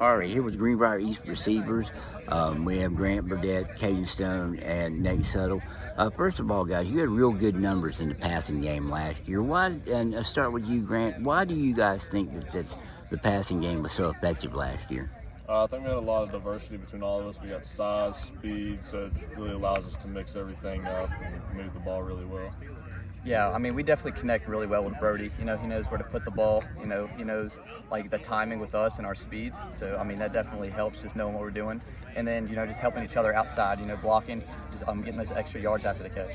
All right, here with Greenbrier East receivers, we have Grant Burdette, Kaden Stone, and Nate Suttle. First of all, guys, you had real good numbers in the passing game last year. Why? And I'll start with you, Grant. Why do you guys think that the passing game was so effective last year? I think we had a lot of diversity between all of us. We got size, speed, so it really allows us to mix everything up and move the ball really well. Yeah, I mean, we definitely connect really well with Brody. You know, he knows where to put the ball. You know, he knows, like, the timing with us and our speeds. So, I mean, that definitely helps, just knowing what we're doing. And then, you know, just helping each other outside, you know, blocking, just getting those extra yards after the catch.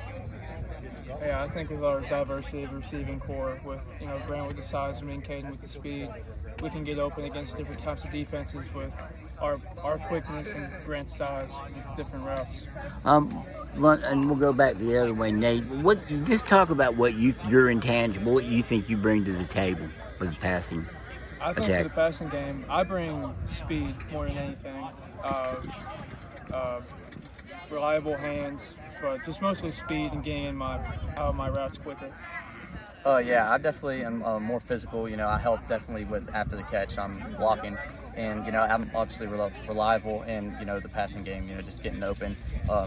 Yeah, I think with our diversity of receiving core, with, you know, Grant with the size and Kaden with the speed, we can get open against different types of defenses with our quickness and Grant's size with different routes. And we'll go back the other way, Nate. Just talk about what your intangible, what you think you bring to the table for the passing I think attack. for the passing game, I bring speed more than anything. Reliable hands, but just mostly speed and getting out of my routes quicker. Yeah, I definitely am more physical. You know, I help definitely with after the catch. I'm blocking, and you know, I'm obviously reliable in, you know, the passing game. You know, just getting open,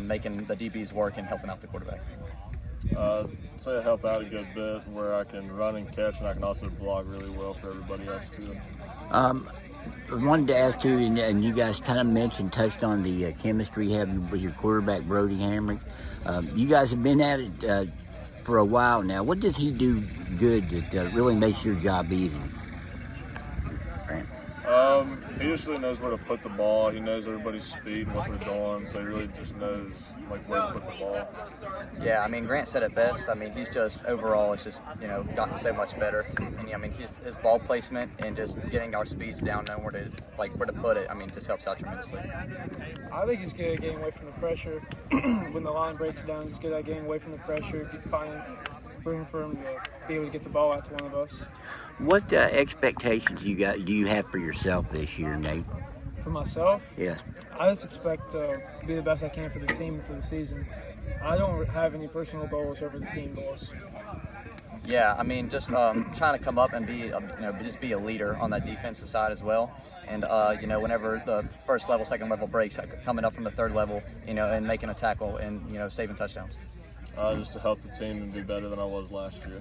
making the DBs work, and helping out the quarterback. Say I help out a good bit where I can run and catch, and I can also block really well for everybody else too. I wanted to ask too, and you guys kind of touched on the chemistry you have with your quarterback, Brody Hamrick. You guys have been at it for a while now. What does he do good that really makes your job easy? Grant? He just really knows where to put the ball. He knows everybody's speed and what they're doing, so he really just knows, like, where to put the ball. Yeah, I mean, Grant said it best. I mean, he's just overall, it's just, you know, gotten so much better. And I mean, his ball placement and just getting our speeds down, knowing where to put it. I mean, just helps out tremendously. I think he's good at getting away from the pressure. When the line breaks down, he's good at getting away from the pressure, finding room for him to be able to get the ball out to one of us. What expectations do you have for yourself this year, Nate? For myself, Yes. I just expect to be the best I can for the team and for the season. I don't have any personal goals over the team goals. Yeah, I mean, just trying to come up and be, you know, just be a leader on that defensive side as well. And, you know, whenever the first level, second level breaks, coming up from the third level, you know, and making a tackle and, you know, saving touchdowns. Just to help the team and be better than I was last year.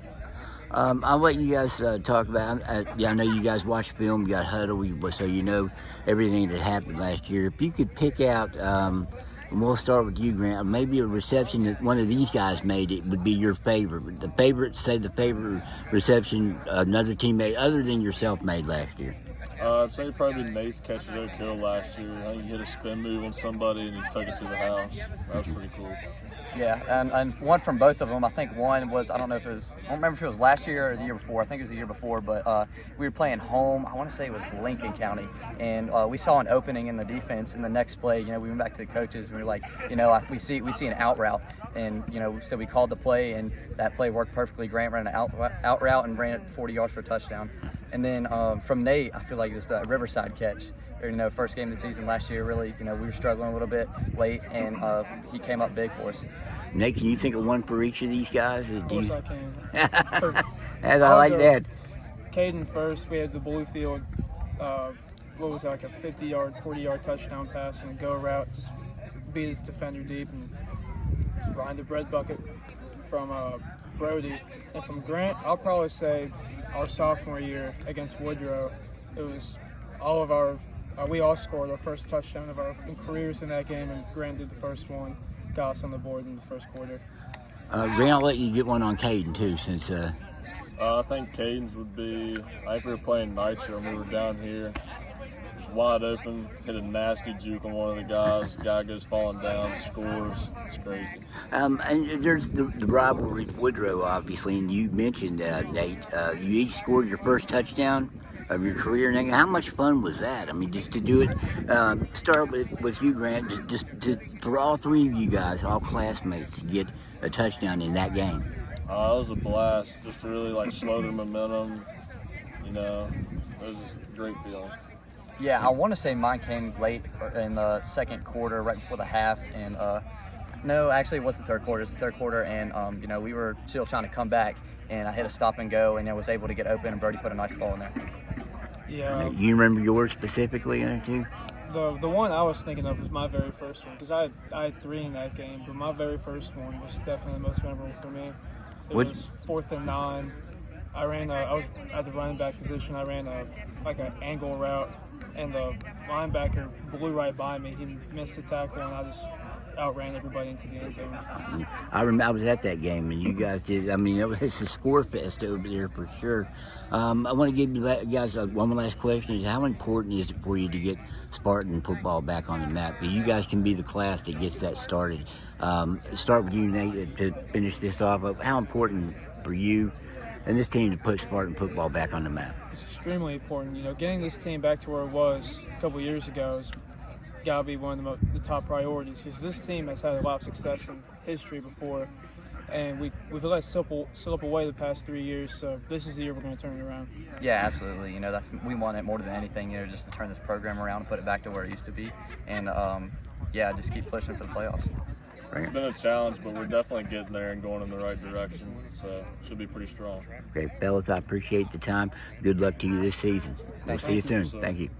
I'll let you guys talk about. I know you guys watch film. You got Huddle, so you know everything that happened last year. If you could pick out, and we'll start with you, Grant. Maybe a reception that one of these guys made, it would be your favorite. The favorite reception another teammate other than yourself made last year. I'd say probably Nate's catch at Oak Hill last year. I think he hit a spin move on somebody and he took it to the house. That was pretty cool. Yeah, and one from both of them. I think one was, I don't remember if it was last year or the year before. I think it was the year before, but we were playing home. I want to say it was Lincoln County, and we saw an opening in the defense. And the next play, you know, we went back to the coaches and we were like, you know, we see an out route, and you know, so we called the play, and that play worked perfectly. Grant ran an out route and ran it 40 yards for a touchdown. And then from Nate, I feel like it's the Riverside catch. You know, first game of the season last year, really, you know, we were struggling a little bit late, and he came up big for us. Nate, can you think of one for each of these guys? Of course I can. I like that. Kaden first, we had the Bluefield, what was it, like a 50-yard, 40-yard touchdown pass and a go route, just beat his defender deep and behind the bread bucket from Brody. And from Grant, I'll probably say our sophomore year against Woodrow, it was all of our, we all scored our first touchdown of our careers in that game, and Grant did the first one, got us on the board in the first quarter. Grant, I'll let you get one on Kaden too, since. I think Caden's would be, I think we were playing Nitro and we were down here. It was wide open, hit a nasty juke on one of the guys. The guy goes falling down, scores. It's crazy. And there's the rivalry with Woodrow, obviously, and you mentioned, Nate, you each scored your first touchdown of your career. And how much fun was that? I mean, just to do it, start with you, Grant, for all three of you guys, all classmates, to get a touchdown in that game. It was a blast, just to really, like, slow their momentum. You know, it was just a great feeling. Yeah, I want to say mine came late in the second quarter, right before the half, and no, actually it was the third quarter. It's the third quarter, and you know, we were still trying to come back, and I hit a stop and go, and I was able to get open, and Brody put a nice ball in there. Yeah. You remember yours specifically in it too? The one I was thinking of was my very first one because I had 3 in that game, but my very first one was definitely the most memorable for me. It was 4th and 9. I was at the running back position. I ran an angle route, and the linebacker blew right by me. He missed the tackle, and I just outran everybody into the end zone. I remember I was at that game, and you guys did. I mean, it's a score fest over there for sure. I want to give you guys one last question: how important is it for you to get Spartan football back on the map? You guys can be the class that gets that started. Start with you, Nate, to finish this off. How important for you and this team to put Spartan football back on the map? It's extremely important. Getting this team back to where it was a couple years ago is got to be one of the top priorities. Because this team has had a lot of success in history before, and we've let it slip away the past 3 years. So this is the year we're going to turn it around. Yeah, absolutely. We want it more than anything. Just to turn this program around and put it back to where it used to be, and just keep pushing for the playoffs. It's been a challenge, but we're definitely getting there and going in the right direction. So it should be pretty strong. Okay, fellas, I appreciate the time. Good luck to you this season. We'll see you soon. Thank you.